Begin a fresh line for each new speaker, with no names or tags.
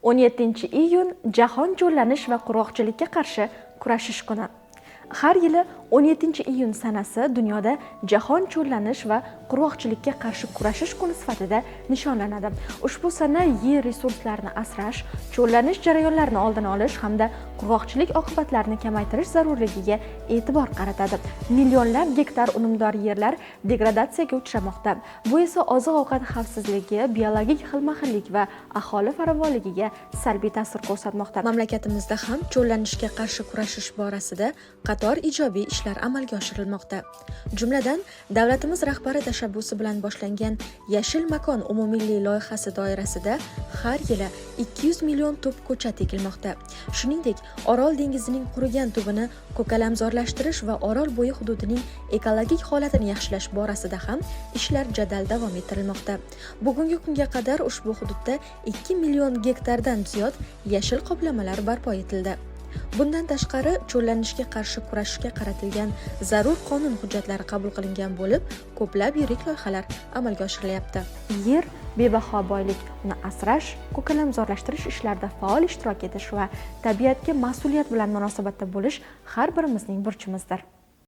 17-iyun Jahon cho'llanish va qurg'oqchilikka qarshi kurashish kuni. Har yili 17-iyun sanasi dunyoda Jahon cho'llanish va qurg'oqchilikka qarshi kurashish kuni sifatida nishonlanadi. Ushbu sana yer resurslarini asrash, cho'llanish jarayonlarini oldini olish hamda qurg'oqchilik oqibatlarini kamaytirish zarurligiga e'tibor qaratadi. Millionlab gektar unumdor yerlar degradatsiyaga uchramoqda. Bu esa oziq-ovqat xavfsizligi, biologik xilma-xillik va aholi farovonligiga salbiy ta'sir ko'rsatmoqda. Mamlakatimizda ham cho'llanishga qarshi kurashish borasida qator ijobiy ishlar amalga oshirilmoqda. Jumladan, davlatimiz rahbari tashabbusi bilan boshlangan Yashil makon umummilliy loyihasi doirasida har yili 200 million tup ko'chat ekilmoqda. Shuningdek, Orol dengizining qurigan tubini ko'kalamzorlashtirish va Orol bo'yi hududining ekologik holatini yaxshilash borasida ham ishlar jadal davom ettirilmoqda. Bugungi kunga qadar ushbu hududda 2 million gektardan ziyod yashil qoplamalar barpo etildi. Bundan tashqari, cho'llanishga qarshi kurashishga qaratilgan zarur qonun hujjatlari qabul qilingan bo'lib, ko'plab yirik loyihalar amalga oshirilyapti. Yer bebaho boylik, uni asrash, ko'kalamzorlashtirish ishlarida faol ishtirok etish va tabiatga mas'uliyat bilan munosabatda bo'lish har birimizning burchimizdir.